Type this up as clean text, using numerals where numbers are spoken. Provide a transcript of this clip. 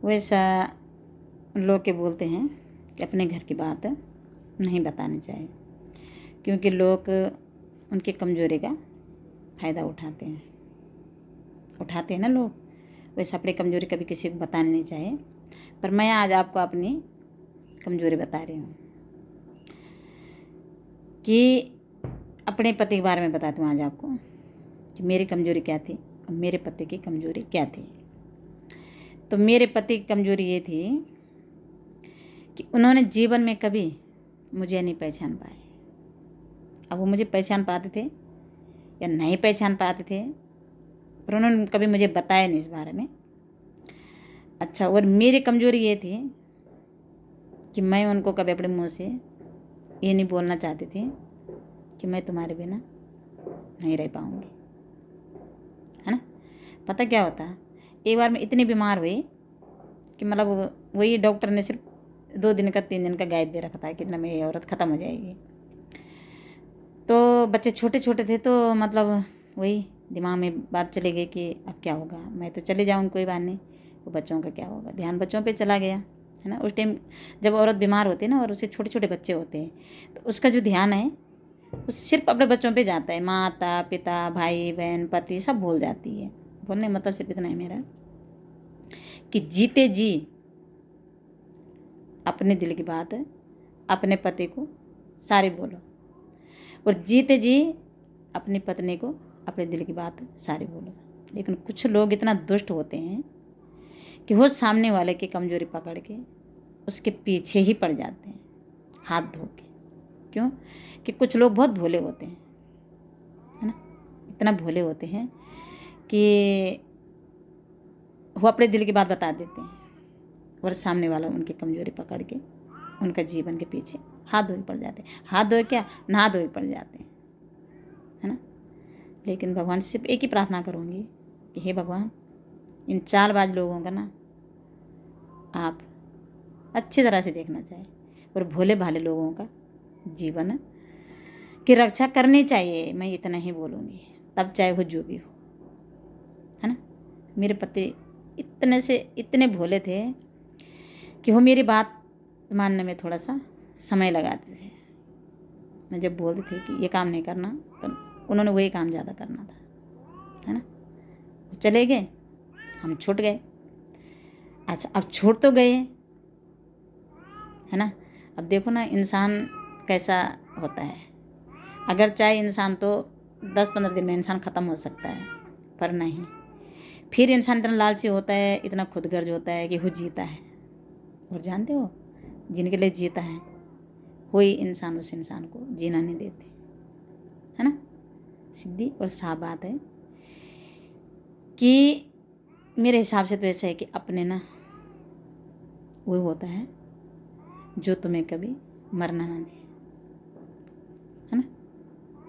वैसा लोग के बोलते हैं कि अपने घर की बात नहीं बतानी चाहिए, क्योंकि लोग उनकी कमज़ोरी का फ़ायदा उठाते हैं ना लोग। वैसे अपनी कमज़ोरी कभी किसी को बतानी नहीं चाहिए। पर मैं आज आपको अपनी कमज़ोरी बता रही हूँ कि अपने पति के बारे में बताती हूँ आज आपको कि मेरी कमज़ोरी क्या थी और मेरे पति की कमज़ोरी क्या थी। तो मेरे पति की कमज़ोरी ये थी कि उन्होंने जीवन में कभी मुझे नहीं पहचान पाए। अब वो मुझे पहचान पाते थे या नहीं पहचान पाते थे, पर उन्होंने कभी मुझे बताया नहीं इस बारे में। अच्छा, और मेरी कमज़ोरी ये थी कि मैं उनको कभी अपने मुँह से ये नहीं बोलना चाहती थी कि मैं तुम्हारे बिना नहीं रह पाऊँगी, है ना। पता क्या होता, एक बार मैं इतनी बीमार हुई कि मतलब वही डॉक्टर ने सिर्फ 2 दिन का 3 दिन का गैप दे रखा था कि इतना में ये औरत ख़त्म हो जाएगी। तो बच्चे छोटे छोटे थे, तो मतलब वही दिमाग में बात चली गई कि अब क्या होगा, मैं तो चले जाऊँ कोई बात नहीं, वो बच्चों का क्या होगा। ध्यान बच्चों पे चला गया, है ना। उस टाइम जब औरत बीमार होती है ना और उसे छोटे छोटे बच्चे होते हैं, तो उसका जो ध्यान है वो सिर्फ अपने बच्चों पे जाता है। माता पिता भाई बहन पति सब भूल जाती है। बोलने का मतलब सिर्फ इतना है मेरा कि जीते जी अपने दिल की बात अपने पति को सारी बोलो, और जीते जी अपनी पत्नी को अपने दिल की बात सारी बोलो। लेकिन कुछ लोग इतना दुष्ट होते हैं कि वो सामने वाले की कमज़ोरी पकड़ के उसके पीछे ही पड़ जाते हैं हाथ धो के। क्यों? कि कुछ लोग बहुत भोले होते हैं, है ना। इतना भोले होते हैं कि वो अपने दिल की बात बता देते हैं और सामने वाला उनकी कमज़ोरी पकड़ के उनका जीवन के पीछे हाथ धोए पड़ जाते हैं। हाथ धोए क्या, नहा धोए पड़ जाते हैं, है ना। लेकिन भगवान से सिर्फ एक ही प्रार्थना करूँगी कि हे भगवान, इन चालबाज लोगों का ना आप अच्छी तरह से देखना चाहिए और भोले भाले लोगों का जीवन की रक्षा करनी चाहिए। मैं इतना ही बोलूँगी, तब चाहे वो जो भी हो, है ना। मेरे पति इतने से इतने भोले थे कि वो मेरी बात मानने में थोड़ा सा समय लगाते थे। मैं जब बोलती थी कि ये काम नहीं करना, तो उन्होंने वही काम ज़्यादा करना था, है ना। वो चले गए, हम छूट गए। अच्छा, अब छूट तो गए, है ना। अब देखो ना इंसान कैसा होता है। अगर चाहे इंसान तो 10-15 दिन में इंसान ख़त्म हो सकता है, पर नहीं, फिर इंसान इतना लालची होता है, इतना खुदगर्ज होता है कि वो जीता है। और जानते हो, जिनके लिए जीता है वही इंसान उस इंसान को जीना नहीं देते, है ना। सीधी और साफ बात है कि मेरे हिसाब से तो ऐसा है कि अपने ना वो होता है जो तुम्हें कभी मरना ना दे, है ना।